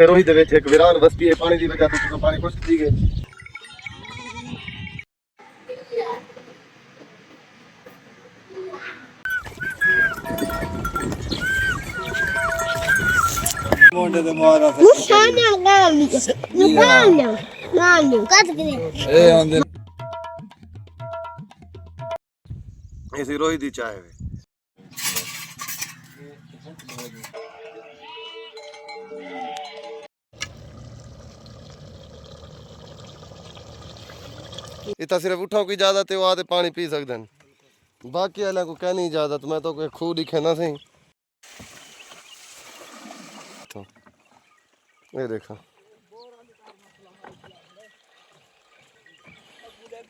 रोही दे विच एक वीरान बस्ती है पानी दी वजह तो पानी खुश्क थी गए मोटे ते मारा Sana nami. Nami. Nami. Quanto que ए आंदे ऐसी रोही दी चाय है इतना सिर्फ उठाओ की इजाजत है वो आते पानी पी सकते हैं बाकी वाले को कहनी इजाजत मैं तो कोई खूह दिखे ना सही तो ये देखो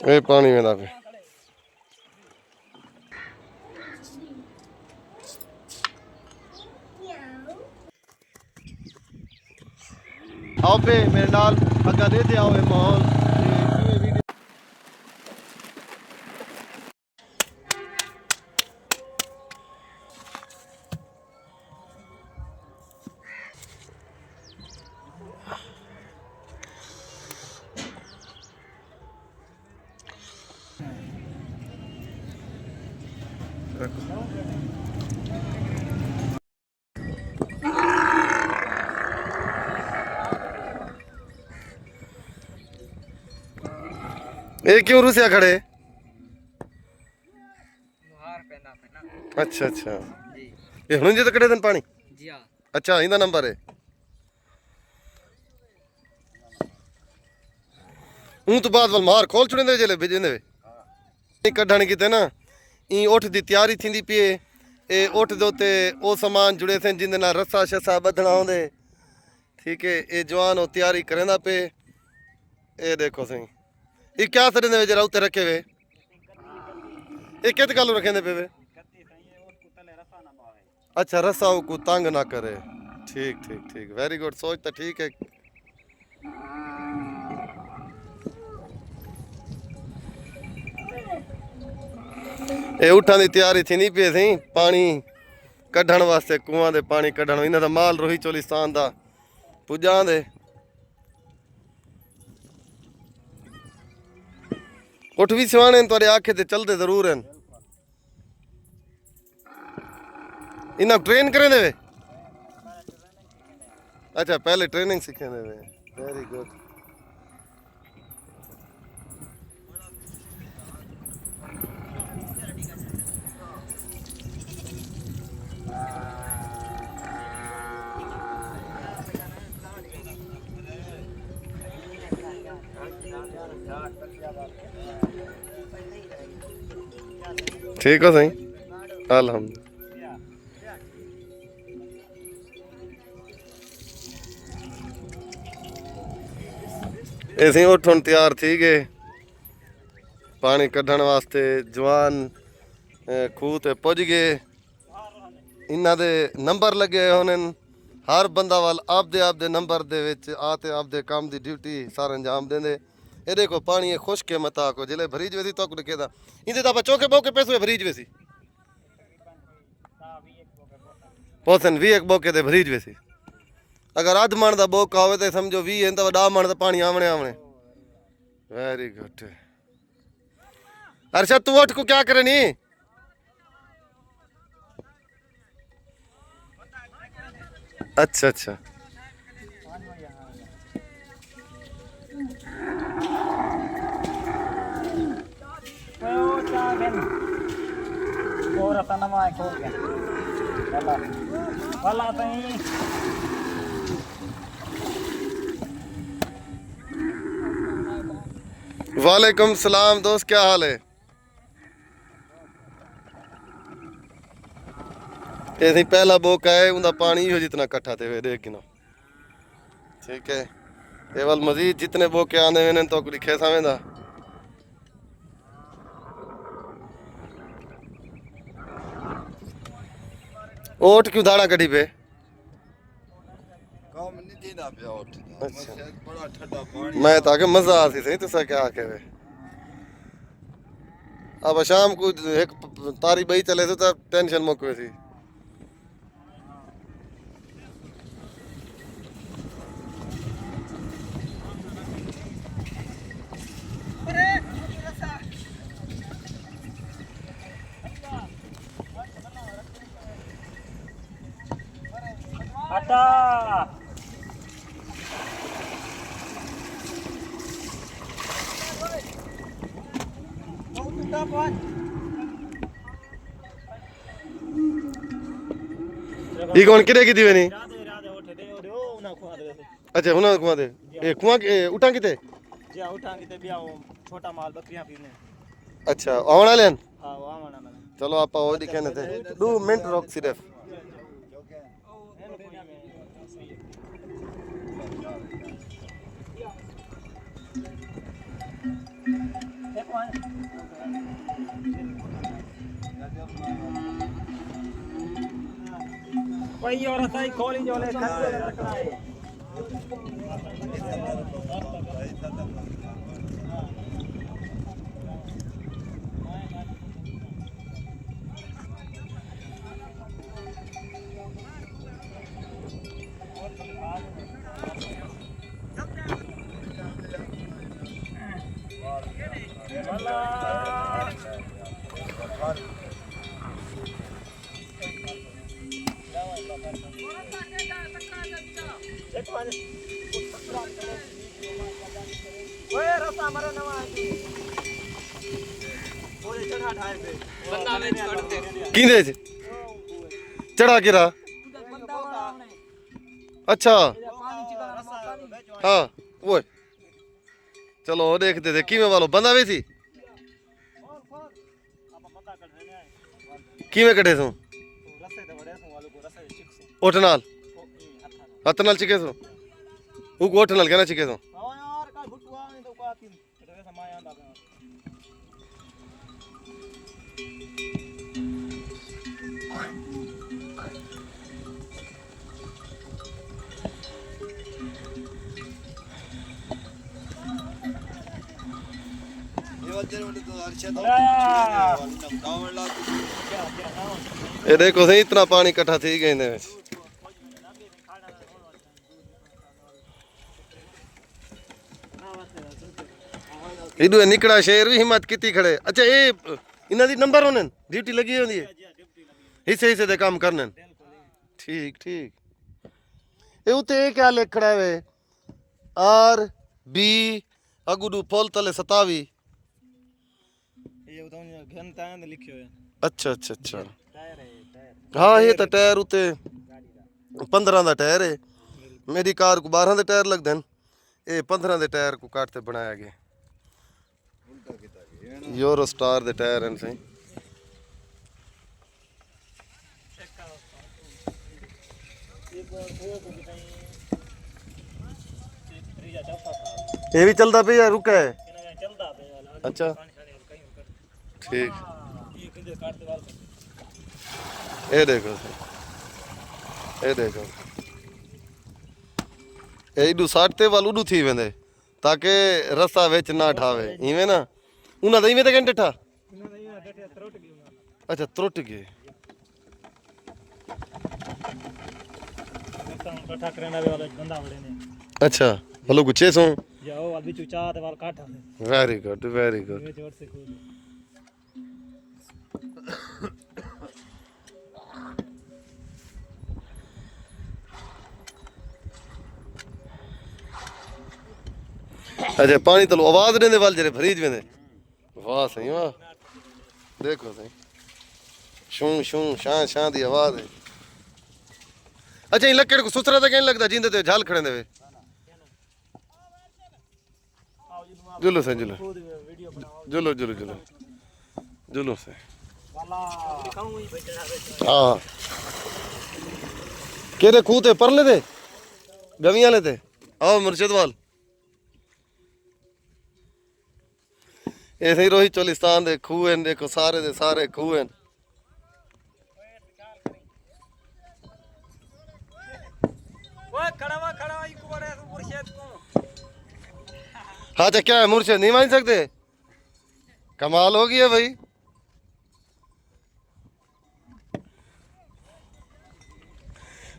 ये पानी में पे आओ पे मेरे नाल अग्गा देते आओ ये माहौल ये क्यों रुसिया खड़े अच्छा अच्छा ये हुन जी तो कड़े दिन पानी जी हां अच्छा इंदा नंबर है हूं तो बाद वल मार खोल छुड़े जेले भेजंदे वे कढण किते ना ई उठ दी तैयारी थींदी पई ए उठ दे उते ओ सामान जुड़े थे जिंदे नाल रस्सा शस्सा बधना होंदे ठीक है ए जवान ओ तैयारी करेंदा पे ए देखो सही ये क्या तरह दे जरा उते रखे वे ये कित गल रखेंदे पे वे अच्छा रस्सा को तंग ना करे ठीक ठीक ठीक वेरी गुड सोच तो ठीक है ये उठां दी तैयारी थी नहीं पे सी पानी कढ़ण वास्ते कुआं दे पानी कढ़ण इन्हां दा माल रोही चोलिस्तान दा पुजां दे उठ भी सिवाने तुहाडे आखे ते चलदे जरूर हैं इन्हां ट्रेन करें दे वे अच्छा पहले ट्रेनिंग सीखें दे वे वेरी गुड ठीक हो सही अल्हम्दुलिल्लाह ऐसे उठ हुण तैयार थी गए पानी कढ़ण वास्ते जवान खूह ते पुज गए इन्हां दे नंबर लगे होने हर बंदा वाल आपदे नंबर दे विच आते आपदे काम दी ड्यूटी सारा अंजाम देंदे ये देखो पानी खुश्क है मता को जिले भरीज वेसी तो लिखेदा इंदे ता चौके बोके पैसे भरीज वेसी पोसन 20 बोके दे भरीज वेसी अगर अध मन का बोका हो तो समझो 20 है तो 10 मन का पानी आवने आवने वेरी गुड अर्षद तू उठ को क्या करे नी अच्छा अच्छा वालेकुम सलाम दोस्त क्या हाल है ऐसे पहला बोका है उनका पानी हो जितना इकट्ठा थे वे देख ना ठीक है ये वाल मजीद जितने बोके आने मैंने तो लिखे समझदा ओट क्यों दाना कढ़ी पे काम नहीं देना पे उठ अच्छा बड़ा ठंडा पानी मैं ताके मजा आती सही तुसा क्या आके वे अब शाम को एक तारी बही चले तो टेंशन मुक वे सी बेटा ये कौन किरे की दीवे नहीं राधे राधे उठे दे ओ ना खुआ दे अच्छा हुना कुआं दे ए कुआं उठा किते जा उठांगे ते बिया छोटा माल बकरियां पीने अच्छा आवन वाले हैं हां वो आवाना ना चलो आप वो दिखे ने थे 2 मिनट रोक सिर्फ कोई और आता ही खोली जो ले खड़े रखना है ओए रस्ता मारो नवा पूरे चढ़ा ठाए पे बंदा में छोड़ दे किंदे चढ़ा के रहा अच्छा हाँ वो है। चलो वो देखते थे किमें वालो बंदा वे थी किमें कटे सो रस्ते ते बड़े सो वालो को रस्ते चिक सो ओठ नाल हथ नाल चिके सो ऊ को ओठ नाल कहना चिके सो हां यार का भुटवा नहीं तो का किन ते समय आंदा ये वजह उठ तो अर्शद गावण ला ये देखो सही इतना पानी इकट्ठा थी गए ने इदू निकड़ा शेर भी हिम्मत किती खड़े अच्छा ये इना दी नंबर होने ड्यूटी लगी होंदी है हिस्से हिस्से दे काम करने ठीक ठीक ये उते क्या लिखड़ा है आर बी अगुडू फुल तले 27 ये बताऊं घंटा ने लिखियो है अच्छा अच्छा अच्छा टायर है टायर हाँ ये तो टायर उते 15 दा टायर है मेरी कार को 12 दे टायर लगदे न ये 15 दे टायर को काटते बनाया गया यूरो स्टार दे टायर हैं सही ये भी चलता पे या रुका है अच्छा ठीक ये देखो ये देखो ये इडू साटते वाल उडू थी वेंदे ताकि रस्ता विच ना ठावे इवें ना उन्हां दा इवें ते कंटे ठा अच्छा त्रुट गए कट्ठा करने वाला बंदा बड़े ने अच्छा हेलो गुच्छे सो जाओ अभी चुचा ते वाल काटा वेरी गुड वेरी गुड ये जोर से कूद अच्छा पानी तलो आवाज देंदे वाल जरे फरीज वेंदे वाह सही वाह देखो सही शू शू शां शां दी आवाज है अच्छा इन लकड़ को सुसरा तो कहने लगता जिंदे ते झाल खड़े देवे जुलो से जुलो जुलो जुलो जुलो जुलो से हाँ केरे खूह ते परले ते गवियां ले ते आओ मुर्शिद वाल ऐसे ही रोहित चोलिस्तान दे खूह हैं देखो सारे दे सारे खूह हैं खड़ा इको बड़े मुर्शिद को हाँ तो क्या है मुर्शिद नहीं मान सकते कमाल हो गई है भाई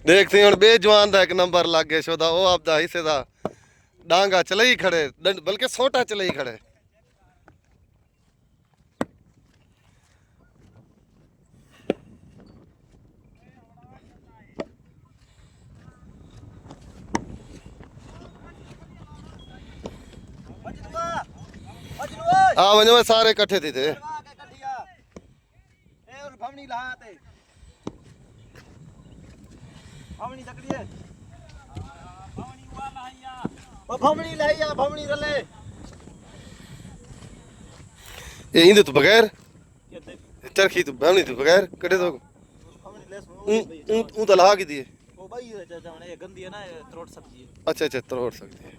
देखते हैं बेजवान दा एक नंबर लग गया शोदा वो आपदा हिस्से दा डांगा चले ही खड़े बल्कि सोटा चले ही खड़े आ वञो सारे इकट्ठे थी थे के कटिया ए और भवनी लहाते भवनी तकड़ी है ओ भवनी लहिया भवनी रले ये इंदे तो बगैर चरखी तो भावनी तो बगैर कटे तो भवनी लेस ऊ तो लहा की दिए वो भाई ये गंदी है ना, ये त्रोट सकती है। अच्छा अच्छा तोड़ सकती है